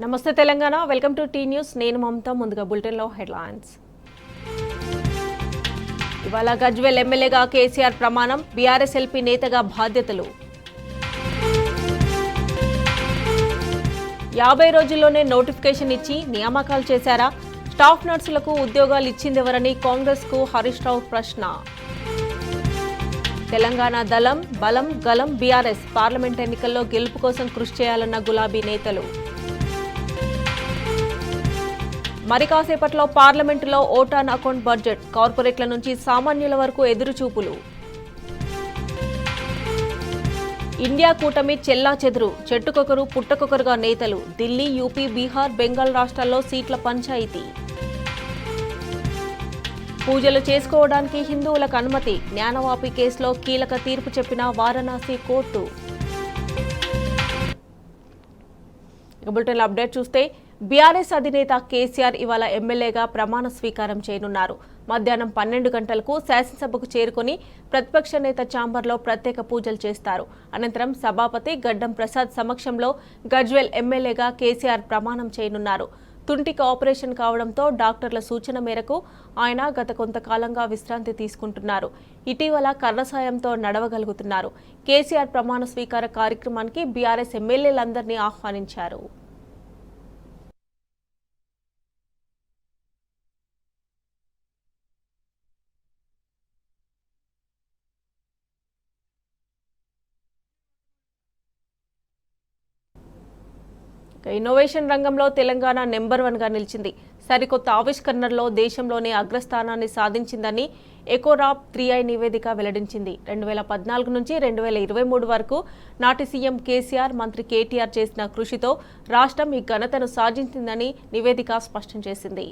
నమస్తే Telangana welcome to T News నేను మమతా ముందుగా బులెటిన్లో హెడ్లైన్స్ ఇవాళ గజ్వేల్ ఎమ్మెల్యేగా కేసీఆర్ ప్రమాణం బీఆర్ఎస్ ఎల్పీ నేతగా బాధ్యతలు 50 రోజుల్లోనే నోటిఫికేషన్ ఇచ్చి నియామకాలు చేశారా స్టాఫ్ నర్సులకు ఉద్యోగాలు ఇచ్చిందెవరని కాంగ్రెస్కు హరీష్ రావు ప్రశ్న తెలంగాణ దళం బలం గలం బీఆర్ఎస్ పార్లమెంట్ ఎన్నికల్లో గెలుపు కోసం కృషి చేయాలన్న గులాబీ నేతలు మరి కాసేపట్లో పార్లమెంటులో ఓట్ ఆన్ అకౌంట్ బడ్జెట్ కార్పొరేట్ల నుంచి సామాన్యుల వరకు ఎదురుచూపులు ఇండియా కూటమి చెల్లాచెదురు చెట్టుకొకరు పుట్టకొకరుగా నేతలు ఢిల్లీ యూపీ బీహార్ బెంగాల్ రాష్ట్రాల్లో సీట్ల పంచాయతీ పూజలు చేసుకోవడానికి హిందువులకు అనుమతి జ్ఞానవాపి కేసులో కీలక తీర్పు చెప్పిన వారణాసి కోర్టు బులెటిన్ అప్డేట్ చూస్తే బీఆర్ఎస్ అధినేత కేసీఆర్ ఇవాళ ఎమ్మెల్యేగా ప్రమాణ స్వీకారం చేయనున్నారు మధ్యాహ్నం 12 గంటలకు శాసనసభకు చేరుకుని ప్రతిపక్ష నేత ఛాంబర్లో ప్రత్యేక పూజలు చేస్తారు అనంతరం సభాపతి గడ్డం ప్రసాద్ సమక్షంలో గజ్వేల్ ఎమ్మెల్యేగా కేసీఆర్ ప్రమాణం చేయనున్నారు తుంటికి ఆపరేషన్ కావడంతో డాక్టర్ల సూచన మేరకు ఆయన గత కొంతకాలంగా విశ్రాంతి తీసుకుంటున్నారు ఇటీవల కర్ర సాయంతో నడవగలుగుతున్నారు కేసీఆర్ ప్రమాణ స్వీకార కార్యక్రమానికి బీఆర్ఎస్ ఎమ్మెల్యేలందరినీ ఆహ్వానించారు ఇన్నోవేషన్ రంగంలో తెలంగాణ నెంబర్ 1గా నిలిచింది సరికొత్త ఆవిష్కరణల్లో దేశంలోనే అగ్రస్థానాన్ని సాధించిందని ఎకోరాప్ 3i నివేదిక వెల్లడించింది 2014 నుంచి 2023 వరకు నాటి సీఎం కేసీఆర్ మంత్రి కేటీఆర్ చేసిన కృషితో రాష్ట్రం ఈ ఘనతను సాధించిందని నివేదిక స్పష్టం చేసింది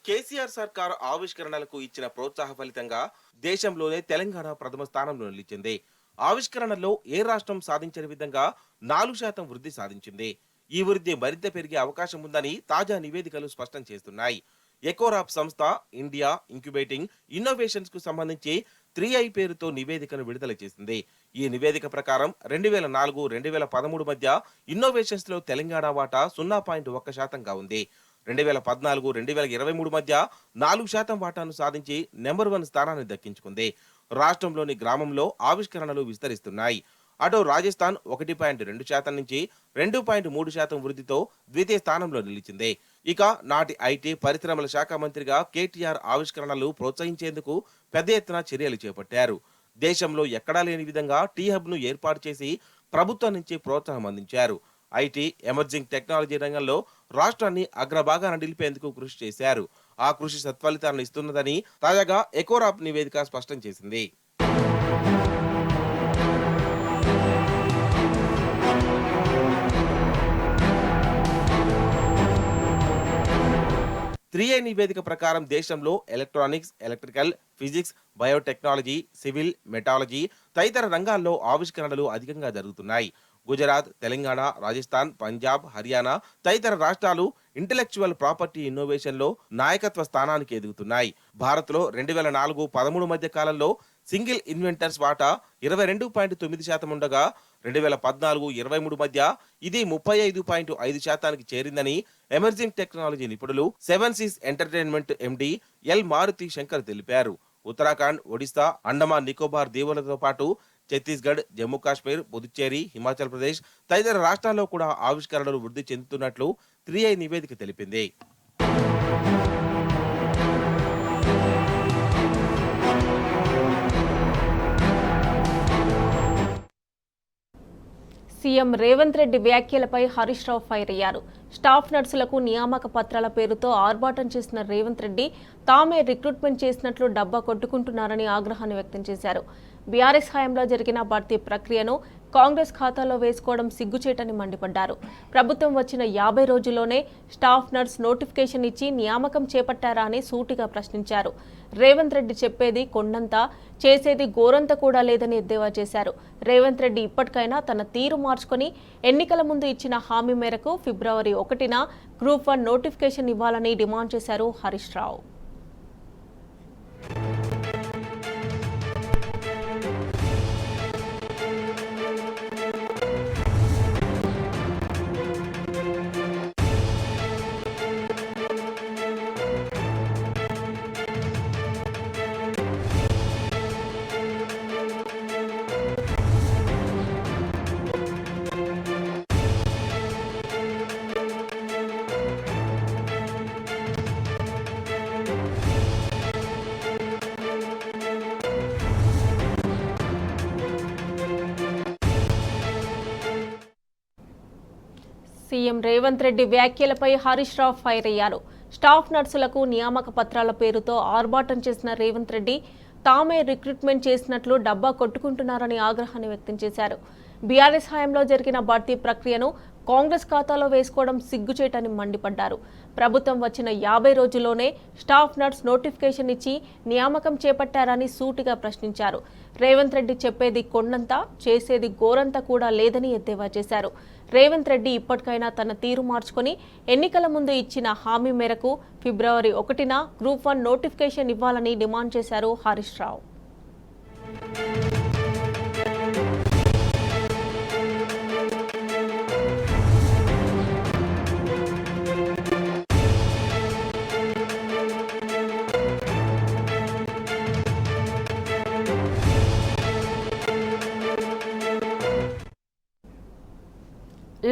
కేసీఆర్ సర్కార్ ఆవిష్కరణలకు ఇచ్చిన ప్రోత్సాహ ఫలితంగా దేశంలోనే తెలంగాణ ప్రథమ స్థానంలో నిలిచింది ఆవిష్కరణలో ఏ రాష్ట్రం సాధించని విధంగా 4% వృద్ధి సాధించింది ఈ వృద్ధి మరింత పెరిగే అవకాశం ఉందని తాజా నివేదికలు స్పష్టం చేస్తున్నాయి ఎకోరాప్ సంస్థ ఇండియా ఇంక్యుబేటింగ్ ఇన్నోవేషన్స్ కు సంబంధించి 3i పేరుతో నివేదికను విడుదల చేసింది ఈ నివేదిక ప్రకారం 2004-2013 మధ్య ఇన్నోవేషన్స్ లో తెలంగాణ వాటా 0.1%గా ఉంది 2014-2023 మధ్య 4% వాటాను సాధించి నెంబర్ 1 స్థానాన్ని దక్కించుకుంది రాష్ట్రంలోని గ్రామంలో ఆవిష్కరణలు విస్తరిస్తున్నాయి అటు రాజస్థాన్ 1.2% నుంచి 2.3% వృద్ధితో ద్వితీయ స్థానంలో నిలిచింది ఇక నాటి ఐటీ పరిశ్రమల శాఖ మంత్రిగా కేటీఆర్ ఆవిష్కరణలు ప్రోత్సహించేందుకు పెద్ద ఎత్తున చర్యలు చేపట్టారు దేశంలో ఎక్కడా లేని విధంగా టీ హబ్ ను ఏర్పాటు చేసి ప్రభుత్వం నుంచి ప్రోత్సాహం అందించారు ఐటీ ఎమర్జింగ్ టెక్నాలజీ రంగంలో రాష్ట్రాన్ని అగ్రభాగాన నిలిపేందుకు కృషి చేశారు ఆ కృషి సత్ఫలితాలను ఇస్తున్నదని తాజాగా ఎకోరాప్ నివేదిక స్పష్టం చేసింది నివేదిక ప్రకారం దేశంలో electronics electrical physics biotechnology civil మెటాలజీ తదితర రంగాల్లో ఆవిష్కరణలు అధికంగా జరుగుతున్నాయి గుజరాత్ తెలంగాణ రాజస్థాన్ పంజాబ్ హర్యానా తదితర రాష్ట్రాలు ఇంటెలెక్చువల్ ప్రాపర్టీ ఇన్నోవేషన్ లో నాయకత్వ స్థానానికి ఎదుగుతున్నాయి భారత్ లో 2004-13 మధ్య కాలంలో సింగిల్ ఇన్వెంటర్స్ వాటా 22.9% ఉండగా 2014-23 మధ్య ఇది 35.5%కి చేరిందని ఎమర్జింగ్ టెక్నాలజీ నిపుణులు 7 Seas ఎంటర్టైన్మెంట్ ఎండి ఎల్ మారుతి శంకర్ తెలిపారు ఉత్తరాఖండ్ ఒడిశా అండమాన్ నికోబార్ దీవులతో పాటు ఛత్తీస్గఢ్ జమ్మూ కాశ్మీర్ పుదుచ్చేరి హిమాచల్ ప్రదేశ్ తదితర రాష్ట్రాల్లో కూడా ఆవిష్కరణలు వృద్ధి చెందుతున్నట్లు 3i నివేదిక తెలిపింది సీఎం రేవంత్ రెడ్డి వ్యాఖ్యలపై హరీష్ రావు ఫైర్ అయ్యారు స్టాఫ్ నర్సులకు నియామక పత్రాల పేరుతో ఆర్భాటం చేసిన రేవంత్ రెడ్డి తామే రిక్రూట్మెంట్ చేసినట్లు డబ్బా కొట్టుకుంటున్నారని ఆగ్రహాన్ని వ్యక్తం చేశారు బీఆర్ఎస్ హయాంలో జరిగిన భర్తీ ప్రక్రియను కాంగ్రెస్ ఖాతాలో వేసుకోవడం సిగ్గుచేటని మండిపడ్డారు ప్రభుత్వం వచ్చిన 50 రోజుల్లోనే స్టాఫ్ నర్స్ నోటిఫికేషన్ ఇచ్చి నియామకం చేపట్టారా అని సూటిగా ప్రశ్నించారు రేవంత్ రెడ్డి చెప్పేది కొండంత చేసేది గోరంత కూడా లేదని ఎద్దేవా చేశారు రేవంత్ రెడ్డి ఇప్పటికైనా తన తీరు మార్చుకొని ఎన్నికల ముందు ఇచ్చిన హామీ మేరకు ఫిబ్రవరి 1న గ్రూప్ 1 నోటిఫికేషన్ ఇవ్వాలని డిమాండ్ చేశారు హరీష్ రావు. సీఎం రేవంత్ రెడ్డి వ్యాఖ్యలపై హరీష్ రావు ఫైర్ అయ్యారు. స్టాఫ్ నర్సులకు నియామక పత్రాల పేరుతో ఆర్భాటం చేసిన రేవంత్ రెడ్డి తామే రిక్రూట్మెంట్ చేసినట్లు డబ్బా కొట్టుకుంటున్నారని ఆగ్రహాన్ని వ్యక్తం చేశారు. బీఆర్ఎస్ హయాంలో జరిగిన భర్తీ ప్రక్రియను కాంగ్రెస్ ఖాతాలో వేసుకోవడం సిగ్గుచేటని మండిపడ్డారు. ప్రభుత్వం వచ్చిన 50 రోజుల్లోనే స్టాఫ్ నర్స్ నోటిఫికేషన్ ఇచ్చి నియామకం చేపట్టారని సూటిగా ప్రశ్నించారు. రేవంత్ రెడ్డి చెప్పేది కొండంత, చేసేది గోరంత కూడా లేదని ఎద్దేవా చేశారు. రేవంత్ రెడ్డి ఇప్పటికైనా తన తీరు మార్చుకొని ఎన్నికల ముందు ఇచ్చిన హామీ మేరకు ఫిబ్రవరి 1న గ్రూప్ 1 నోటిఫికేషన్ ఇవ్వాలని డిమాండ్ చేశారు హరీష్ రావు.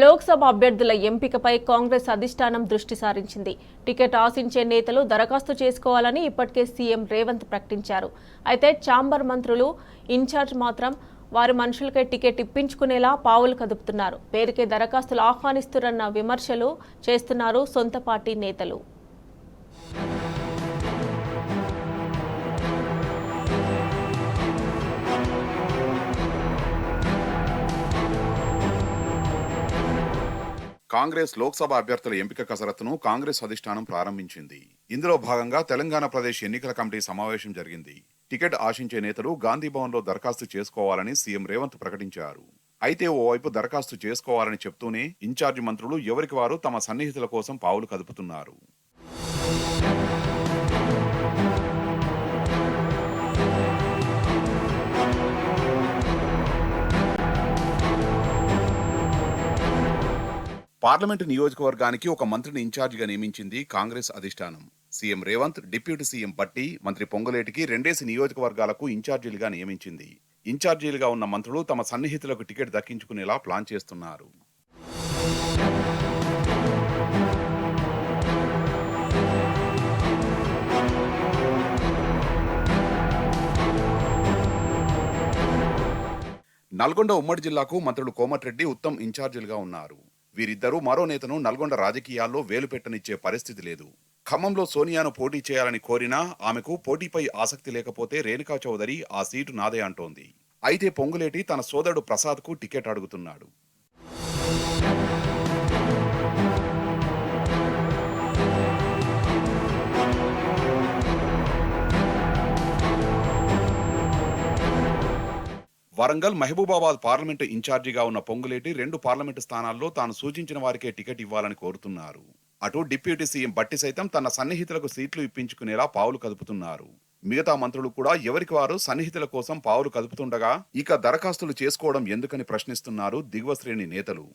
లోక్సభ అభ్యర్థుల ఎంపికపై కాంగ్రెస్ అధిష్టానం దృష్టి సారించింది. టికెట్ ఆశించే నేతలు దరఖాస్తు చేసుకోవాలని ఇప్పటికే సీఎం రేవంత్ ప్రకటించారు. అయితే ఛాంబర్ మంత్రులు, ఇన్ఛార్జ్ మాత్రం వారి మనుషులకే టికెట్ ఇప్పించుకునేలా పావులు కదుపుతున్నారు. పేరుకే దరఖాస్తులు ఆహ్వానిస్తున్న విమర్శలు చేస్తున్నారు సొంత పార్టీ నేతలు. కాంగ్రెస్ లోక్సభ అభ్యర్థుల ఎంపిక కసరత్తును కాంగ్రెస్ అధిష్టానం ప్రారంభించింది. ఇందులో భాగంగా తెలంగాణ ప్రదేశ్ ఎన్నికల కమిటీ సమావేశం జరిగింది. టికెట్ ఆశించే నేతలు గాంధీ భవన్లో దరఖాస్తు చేసుకోవాలని సీఎం రేవంత్ ప్రకటించారు. అయితే ఓవైపు దరఖాస్తు చేసుకోవాలని చెప్తూనే ఇన్ఛార్జి మంత్రులు ఎవరికి వారు తమ సన్నిహితుల కోసం పావులు కదుపుతున్నారు. పార్లమెంటు నియోజకవర్గానికి ఒక మంత్రిని ఇన్ఛార్జిగా నియమించింది కాంగ్రెస్ అధిష్టానం. CM Revanth, deputy CM Bhatti, మంత్రి పొంగులేటికి 2 నియోజకవర్గాలకు ఇన్ఛార్జీలుగా నియమించింది. ఇన్ఛార్జీలుగా ఉన్న మంత్రులు తమ సన్నిహితులకు టికెట్ దక్కించుకునేలా ప్లాన్ చేస్తున్నారు. నల్గొండ ఉమ్మడి జిల్లాకు మంత్రులు కోమటిరెడ్డి, ఉత్తమ్ ఇన్ఛార్జీలుగా ఉన్నారు. వీరిద్దరూ మరో నేతను నల్గొండ రాజకీయాల్లో వేలు పెట్టనిచ్చే పరిస్థితి లేదు. ఖమ్మంలో సోనియాను పోటీ చేయాలని కోరినా ఆమెకు పోటీపై ఆసక్తి లేకపోతే రేణుకా చౌదరి ఆ సీటు నాదే అంటోంది. అయితే పొంగులేటి తన సోదరుడు ప్రసాద్కు టికెట్ అడుగుతున్నాడు. వరంగల్, మహబూబాబాద్ పార్లమెంటు ఇన్ఛార్జిగా ఉన్న పొంగులేటి 2 పార్లమెంటు స్థానాల్లో తాను సూచించిన వారికే టికెట్ ఇవ్వాలని కోరుతున్నారు. అటు డిప్యూటీ సీఎం భట్టి సైతం తన సన్నిహితులకు సీట్లు ఇప్పించుకునేలా పావులు కదుపుతున్నారు. మిగతా మంత్రులు కూడా ఎవరికి వారు సన్నిహితుల కోసం పావులు కదుపుతుండగా ఇక దరఖాస్తులు చేసుకోవడం ఎందుకని ప్రశ్నిస్తున్నారు దిగువ శ్రేణి నేతలు.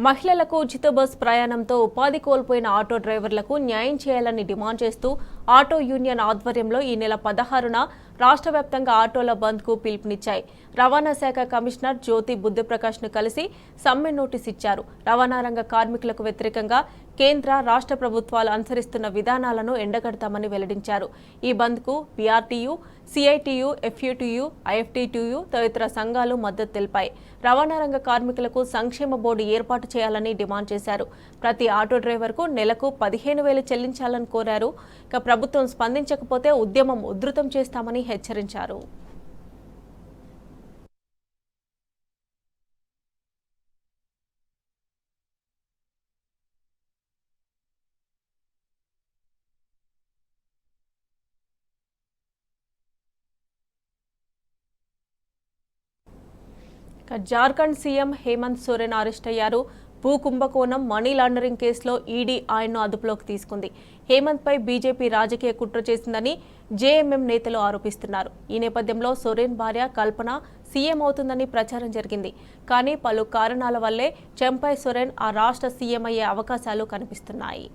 మహిళలకు ఉచిత బస్ ప్రయాణంతో ఉపాధి కోల్పోయిన ఆటో డ్రైవర్లకు న్యాయం చేయాలని డిమాండ్ చేస్తూ ఆటో యూనియన్ ఆధ్వర్యంలో ఈ నెల 16న రాష్ట్ర వ్యాప్తంగా ఆటోల బంద్కు పిలుపునిచ్చాయి. రవాణా శాఖ కమిషనర్ జ్యోతి బుద్ధప్రకాష్ను కలిసి సమ్మె నోటీస్ ఇచ్చారు. రవాణా రంగ కార్మికులకు వ్యతిరేకంగా కేంద్ర, రాష్ట్ర ప్రభుత్వాలు అనుసరిస్తున్న విధానాలను ఎండగడతామని వెల్లడించారు. ఈ బంద్కు బీఆర్టీయూ, సిఐటియు, ఎఫ్యూటియు, ఐఎఫ్టిటియు తదితర సంఘాలు మద్దతు తెలిపాయి. రవాణా రంగ కార్మికులకు సంక్షేమ బోర్డు ఏర్పాటు చేయాలని డిమాండ్ చేశారు. ప్రతి ఆటో డ్రైవర్కు నెలకు 15,000 చెల్లించాలని కోరారు. ఇక ప్రభుత్వం స్పందించకపోతే ఉద్యమం ఉధృతం చేస్తామని హెచ్చరించారు. జార్ఖండ్ సీఎం హేమంత్ సోరెన్ అరెస్ట్ అయ్యారు. భూ కుంభకోణం, మనీ లాండరింగ్ కేసులో ఈడీ ఆయన్ను అదుపులోకి తీసుకుంది. హేమంత్పై బీజేపీ రాజకీయ కుట్ర చేసిందని జేఎంఎం నేతలు ఆరోపిస్తున్నారు. ఈ నేపథ్యంలో సోరెన్ భార్య కల్పన సీఎం అవుతుందని ప్రచారం జరిగింది. కానీ పలు కారణాల వల్లే చెంపై సోరెన్ ఆ రాష్ట్ర సీఎం అయ్యే అవకాశాలు కనిపిస్తున్నాయి.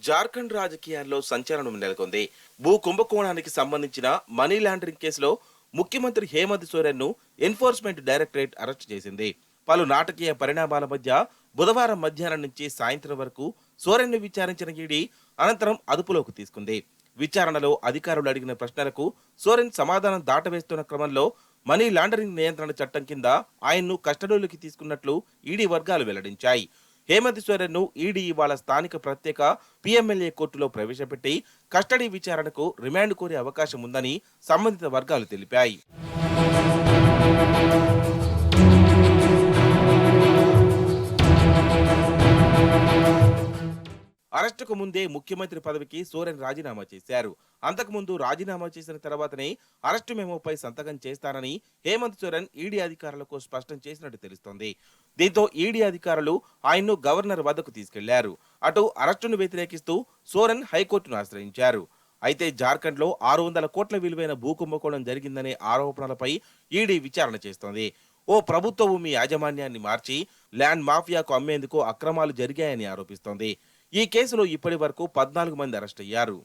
జార్ఖండ్ రాజకీయాల్లో సంచలనం నెలకొంది. భూ కుంభకోణానికి సంబంధించిన మనీ లాండరింగ్ కేసులో ముఖ్యమంత్రి హేమంత్ సోరెన్ ను ఎన్ఫోర్స్మెంట్ డైరెక్టరేట్ అరెస్ట్ చేసింది. పలు నాటకీయ పరిణామాల మధ్య బుధవారం మధ్యాహ్నం నుంచి సాయంత్రం వరకు సోరెన్ను విచారించిన ఈడీ అనంతరం అదుపులోకి తీసుకుంది. విచారణలో అధికారులు అడిగిన ప్రశ్నలకు సోరెన్ సమాధానం దాటవేస్తున్న క్రమంలో మనీ లాండరింగ్ నియంత్రణ చట్టం కింద ఆయన్ను కస్టడీలోకి తీసుకున్నట్లు ఈడీ వర్గాలు వెల్లడించాయి. హేమంత్ సోరెన్ను ఈడీ ఇవాళ స్థానిక ప్రత్యేక పిఎంఎల్ఏ కోర్టులో ప్రవేశపెట్టి కస్టడీ విచారణకు రిమాండ్ కోరే అవకాశం ఉందని సంబంధిత వర్గాలు తెలిపాయి. అరెస్టుకు ముందే ముఖ్యమంత్రి పదవికి సోరెన్ రాజీనామా చేశారు. అంతకుముందు రాజీనామా చేసిన తర్వాతనే అరెస్టు మెమోపై సంతకం చేస్తానని హేమంత్ సోరెన్ ఈడీ అధికారులకు స్పష్టం చేసినట్టు తెలుస్తోంది. దీంతో ఈడీ అధికారులు ఆయన్ను గవర్నర్ వద్దకు తీసుకెళ్లారు. అటు అరెస్టును వ్యతిరేకిస్తూ సోరెన్ హైకోర్టును ఆశ్రయించారు. అయితే జార్ఖండ్ లో 600 కోట్ల విలువైన భూ కుంభకోణం జరిగిందనే ఆరోపణలపై ఈడీ విచారణ చేస్తోంది. ఓ ప్రభుత్వ భూమి యాజమాన్యాన్ని మార్చి ల్యాండ్ మాఫియాకు అమ్మేందుకు అక్రమాలు జరిగాయని ఆరోపిస్తోంది. ఈ కేసులో ఇప్పటి వరకు 14 మంది అరెస్ట్ అయ్యారు.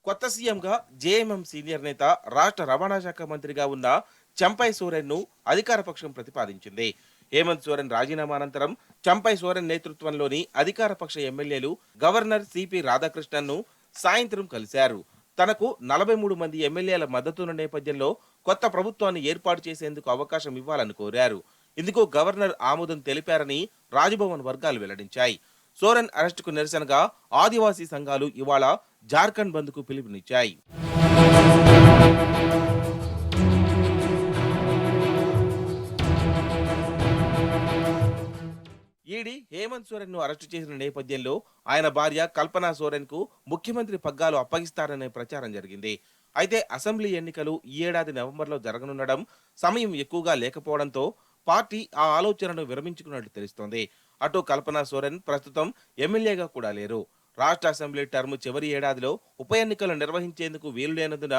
కొత్త సీఎంగా జేఎంఎం సీనియర్ నేత, రాష్ట్ర రవాణా శాఖ మంత్రిగా ఉన్న చంపై సోరెన్ ను అధికార పక్షం ప్రతిపాదించింది. హేమంత్ సోరెన్ రాజీనామా అనంతరం చంపై సోరెన్ నేతృత్వంలోని అధికార పక్ష ఎమ్మెల్యేలు గవర్నర్ సిపి రాధాకృష్ణన్ ను సాయంత్రం కలిశారు. తనకు 43 మంది ఎమ్మెల్యేల మద్దతున్న నేపథ్యంలో కొత్త ప్రభుత్వాన్ని ఏర్పాటు చేసేందుకు అవకాశం ఇవ్వాలని కోరారు. ఇందుకు గవర్నర్ ఆమోదం తెలిపారని రాజ్భవన్ వర్గాలు వెల్లడించాయి. సోరెన్ అరెస్టుకు నిరసనగా ఆదివాసీ సంఘాలు ఇవాళ జార్ఖండ్ బంద్కు పిలుపునిచ్చాయి. ఈడీ హేమంత్ సోరెన్ ను అరెస్టు చేసిన నేపథ్యంలో ఆయన భార్య కల్పనా సోరెన్ కు ముఖ్యమంత్రి పగ్గాలు అప్పగిస్తారనే ప్రచారం జరిగింది. అయితే అసెంబ్లీ ఎన్నికలు ఈ ఏడాది నవంబర్లో జరగనుండడం, సమయం ఎక్కువగా లేకపోవడంతో పార్టీ ఆ ఆలోచనను విరమించుకున్నట్లు తెలుస్తోంది. అటు కల్పనా సోరెన్ ప్రస్తుతం ఎమ్మెల్యేగా కూడా లేరు. రాష్ట్ర అసెంబ్లీ టర్మ్ చివరి ఏడాదిలో ఉప ఎన్నికలు నిర్వహించేందుకు వీలు లేనందున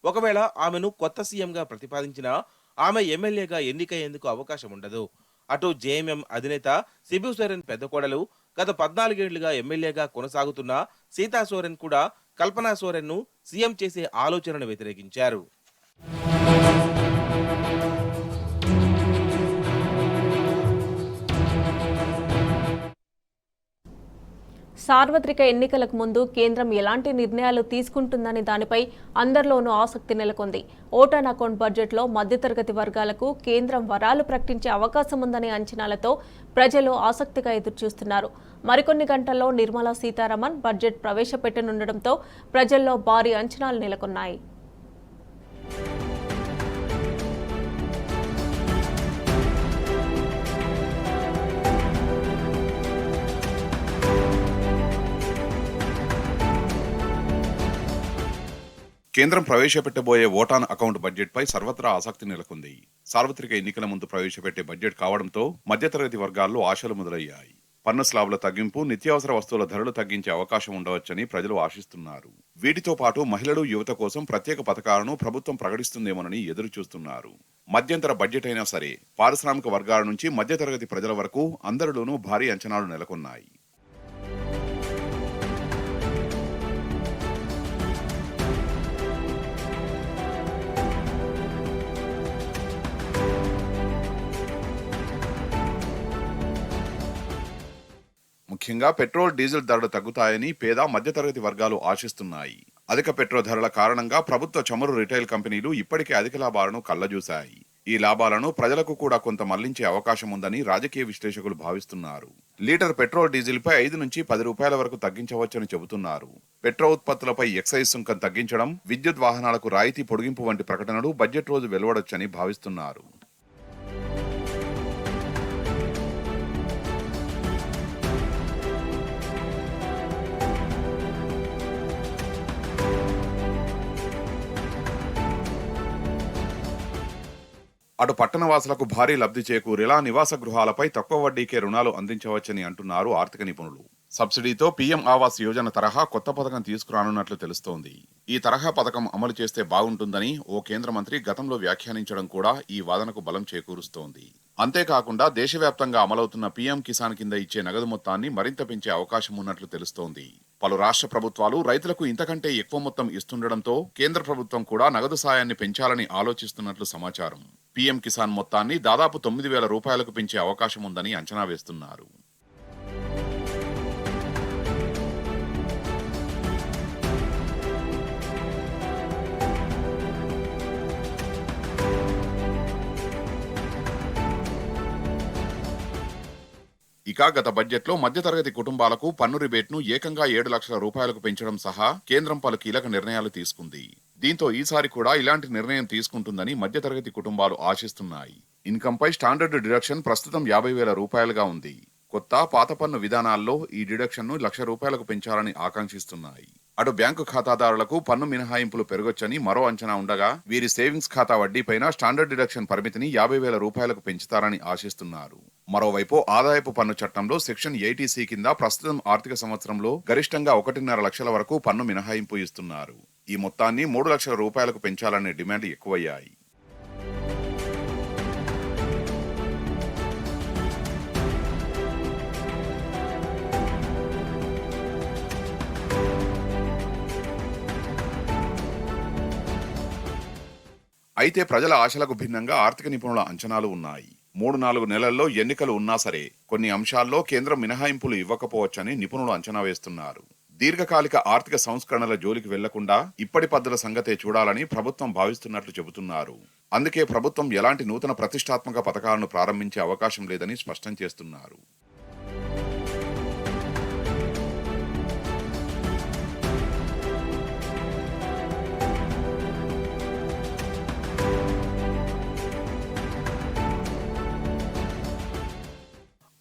ఒకవేళ ఆమెను కొత్త సీఎంగా ప్రతిపాదించినా ఆమె ఎమ్మెల్యేగా ఎన్నికయ్యేందుకు అవకాశం ఉండదు. అటు జేఎంఎం అధినేత శిబు సోరెన్ పెద్ద కోడలు, గత 14 ఏళ్లుగా ఎమ్మెల్యేగా కొనసాగుతున్న సీతా సోరెన్ కూడా కల్పనా సోరెన్ ను సీఎం చేసే ఆలోచనను వ్యతిరేకించారు. సార్వత్రిక ఎన్నికలకు ముందు కేంద్రం ఎలాంటి నిర్ణయాలు తీసుకుంటుందనే దానిపై అందరిలోనూ ఆసక్తి నెలకొంది. ఓట్ అండ్ అకౌంట్ బడ్జెట్లో మధ్యతరగతి వర్గాలకు కేంద్రం వరాలు ప్రకటించే అవకాశం ఉందనే అంచనాలతో ప్రజలు ఆసక్తిగా ఎదురుచూస్తున్నారు. మరికొన్ని గంటల్లో నిర్మలా సీతారామన్ బడ్జెట్ ప్రవేశపెట్టనుండటంతో ప్రజల్లో భారీ అంచనాలు నెలకొన్నాయి. కేంద్రం ప్రవేశపెట్టబోయే ఓటాన్ అకౌంట్ బడ్జెట్ పై సర్వత్రా ఆసక్తి నెలకొంది. సార్వత్రిక ఎన్నికల ముందు ప్రవేశపెట్టే బడ్జెట్ కావడంతో మధ్యతరగతి వర్గాల్లో ఆశలు మొదలయ్యాయి. పన్ను స్లాబుల తగ్గింపు, నిత్యావసర వస్తువుల ధరలు తగ్గించే అవకాశం ఉండవచ్చని ప్రజలు ఆశిస్తున్నారు. వీటితో పాటు మహిళలు, యువత కోసం ప్రత్యేక పథకాలను ప్రభుత్వం ప్రకటిస్తుందేమోనని ఎదురు చూస్తున్నారు. మధ్యంతర బడ్జెట్ అయినా సరే పారిశ్రామిక వర్గాల నుంచి మధ్యతరగతి ప్రజల వరకు అందరిలోనూ భారీ అంచనాలు నెలకొన్నాయి. ముఖ్యంగా పెట్రోల్, డీజిల్ ధరలు తగ్గుతాయని పేద, మధ్యతరగతి వర్గాలు ఆశిస్తున్నాయి. అధిక పెట్రోల్ ధరల కారణంగా ప్రభుత్వ చమురు రిటైల్ కంపెనీలు ఇప్పటికే అధిక లాభాలను కళ్లజూశాయి. ఈ లాభాలను ప్రజలకు కూడా కొంత మళ్లించే అవకాశం ఉందని రాజకీయ విశ్లేషకులు భావిస్తున్నారు. లీటర్ పెట్రోల్, డీజిల్ పై 5 నుంచి 10 రూపాయల వరకు తగ్గించవచ్చని చెబుతున్నారు. పెట్రోల్ ఉత్పత్తులపై ఎక్సైజ్ సుంకం తగ్గించడం, విద్యుత్ వాహనాలకు రాయితీ పొడిగింపు వంటి ప్రకటనలు బడ్జెట్ రోజు వెలువడొచ్చని భావిస్తున్నారు. అటు పట్టణవాసులకు భారీ లబ్ధి చేకూరేలా నివాస గృహాలపై తక్కువ వడ్డీకే రుణాలు అందించవచ్చని అంటున్నారు ఆర్థిక నిపుణులు. సబ్సిడీతో పీఎం ఆవాస్ యోజన తరహా కొత్త పథకం తీసుకురానున్నట్లు తెలుస్తోంది. ఈ తరహా పథకం అమలు చేస్తే బాగుంటుందని ఓ కేంద్ర మంత్రి గతంలో వ్యాఖ్యానించడం కూడా ఈ వాదనకు బలం చేకూరుస్తోంది. అంతేకాకుండా దేశవ్యాప్తంగా అమలవుతున్న పీఎం కిసాన్ కింద ఇచ్చే నగదు మొత్తాన్ని మరింత పెంచే అవకాశం ఉన్నట్లు తెలుస్తోంది. పలు రాష్ట్ర ప్రభుత్వాలు రైతులకు ఇంతకంటే ఎక్కువ మొత్తం ఇస్తుండటంతో కేంద్ర ప్రభుత్వం కూడా నగదు సాయాన్ని పెంచాలని ఆలోచిస్తున్నట్లు సమాచారం. పీఎం కిసాన్ మొత్తాన్ని దాదాపు 9,000 రూపాయలకు పెంచే అవకాశం ఉందని అంచనా వేస్తున్నారు. ఇక గత బడ్జెట్లో మధ్యతరగతి కుటుంబాలకు పన్ను రిబేట్ను ఏకంగా 7 లక్షల రూపాయలకు పెంచడం సహా కేంద్రం పలు కీలక నిర్ణయాలు తీసుకుంది. దీంతో ఈసారి కూడా ఇలాంటి నిర్ణయం తీసుకుంటుందని మధ్యతరగతి కుటుంబాలు ఆశిస్తున్నాయి. ఇన్కంపై స్టాండర్డ్ డిడక్షన్ ప్రస్తుతం 50,000 రూపాయలుగా ఉంది. కొత్త పాత పన్ను విధానాల్లో ఈ డిడక్షన్ను 1,00,000 రూపాయలకు పెంచాలని ఆకాంక్షిస్తున్నాయి. అటు బ్యాంకు ఖాతాదారులకు పన్ను మినహాయింపులు పెరగొచ్చని మరో అంచనా ఉండగా, వీరి సేవింగ్స్ ఖాతా వడ్డీపైన స్టాండర్డ్ డిడక్షన్ పరిమితిని 50,000 రూపాయలకు పెంచుతారని ఆశిస్తున్నారు. మరోవైపు ఆదాయపు పన్ను చట్టంలో సెక్షన్ 80C కింద ప్రస్తుతం ఆర్థిక సంవత్సరంలో గరిష్టంగా 1.5 లక్షల వరకు పన్ను మినహాయింపు ఇస్తున్నారు. ఈ మొత్తాన్ని 3 లక్షల రూపాయలకు పెంచాలనే డిమాండ్ ఎక్కువయ్యాయి. అయితే ప్రజల ఆశలకు భిన్నంగా ఆర్థిక నిపుణుల అంచనాలు ఉన్నాయి. 3-4 నెలల్లో ఎన్నికలు ఉన్నా సరే కొన్ని అంశాల్లో కేంద్రం మినహాయింపులు ఇవ్వకపోవచ్చని నిపుణులు అంచనా వేస్తున్నారు. దీర్ఘకాలిక ఆర్థిక సంస్కరణల జోలికి వెళ్లకుండా ఇప్పటి పద్ధతుల సంగతే చూడాలని ప్రభుత్వం భావిస్తున్నట్లు చెబుతున్నారు. అందుకే ప్రభుత్వం ఎలాంటి నూతన ప్రతిష్టాత్మక పథకాలను ప్రారంభించే అవకాశం లేదని స్పష్టం చేస్తున్నారు.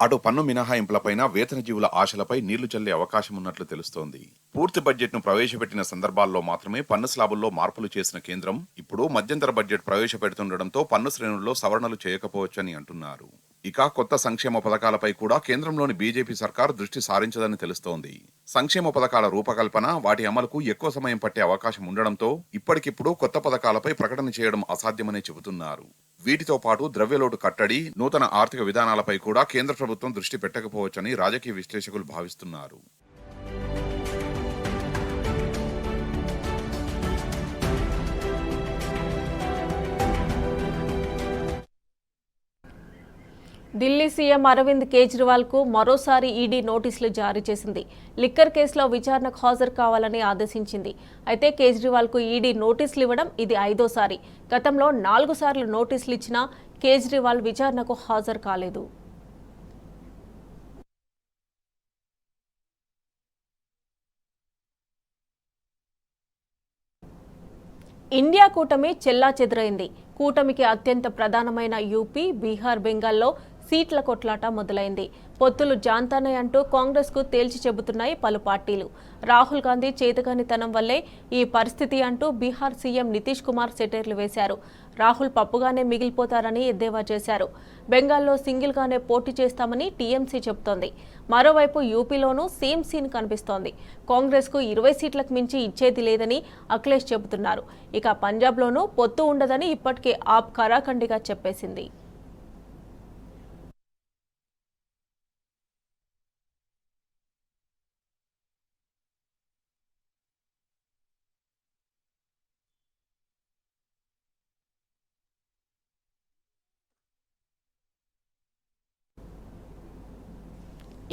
అటు పన్ను మినహాయింపులపైన వేతన జీవుల ఆశలపై నీళ్లు చల్లే అవకాశం ఉన్నట్లు తెలుస్తోంది. పూర్తి బడ్జెట్ను ప్రవేశపెట్టిన సందర్భాల్లో మాత్రమే పన్ను స్లాబుల్లో మార్పులు చేసిన కేంద్రం ఇప్పుడు మధ్యంతర బడ్జెట్ ప్రవేశపెడుతుండటంతో పన్ను శ్రేణుల్లో సవరణలు చేయకపోవచ్చని అంటున్నారు. ఇక కొత్త సంక్షేమ పథకాలపై కూడా కేంద్రంలోని బీజేపీ సర్కారు దృష్టి సారించదని తెలుస్తోంది. సంక్షేమ పథకాల రూపకల్పన, వాటి అమలుకు ఎక్కువ సమయం పట్టే అవకాశం ఉండడంతో ఇప్పటికిప్పుడు కొత్త పథకాలపై ప్రకటన చేయడం అసాధ్యమనే చెబుతున్నారు. వీటితో పాటు ద్రవ్యలోటు కట్టడి, నూతన ఆర్థిక విధానాలపై కూడా కేంద్ర ప్రభుత్వం దృష్టి పెట్టకపోవచ్చని రాజకీయ విశ్లేషకులు భావిస్తున్నారు. ఢిల్లీ సీఎం అరవింద్ కేజ్రీవాల్ కు మరోసారి ఈడీ నోటీసులు జారీ చేసింది. లిక్కర్ కేసులో విచారణకు హాజరు కావాలని ఆదేశించింది. అయితే కేజ్రీవాల్ కు ఈడీ నోటీసులు ఇవ్వడం ఇది 5వ సారి. గతంలో 4 సార్లు నోటీసులు ఇచ్చినా కేజ్రీవాల్ విచారణకు హాజరు కాలేదు. ఇండియా కూటమి చెల్లాచెదురైంది. కూటమికి అత్యంత ప్రధానమైన యూపీ, బీహార్, బెంగాల్లో సీట్ల కొట్లాట మొదలైంది. పొత్తులు జాంతానే అంటూ కాంగ్రెస్ కు తేల్చి చెబుతున్నాయి పలు పార్టీలు. రాహుల్ గాంధీ చేతగానితనం వల్లే ఈ పరిస్థితి అంటూ బీహార్ సీఎం నితీష్ కుమార్ సెటైర్లు వేశారు. రాహుల్ పప్పుగానే మిగిలిపోతారని ఎద్దేవా చేశారు. బెంగాల్లో సింగిల్ గానే పోటీ చేస్తామని టీఎంసీ చెబుతోంది. మరోవైపు యూపీలోనూ సేమ్ సీన్ కనిపిస్తోంది. కాంగ్రెస్ కు 20 సీట్లకు మించి ఇచ్చేది లేదని అఖిలేష్ చెబుతున్నారు. ఇక పంజాబ్లోనూ పొత్తు ఉండదని ఇప్పటికే ఆప్ ఖరాఖండిగా చెప్పేసింది.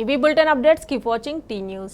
ఇవి bulletin updates. Keep watching tea news.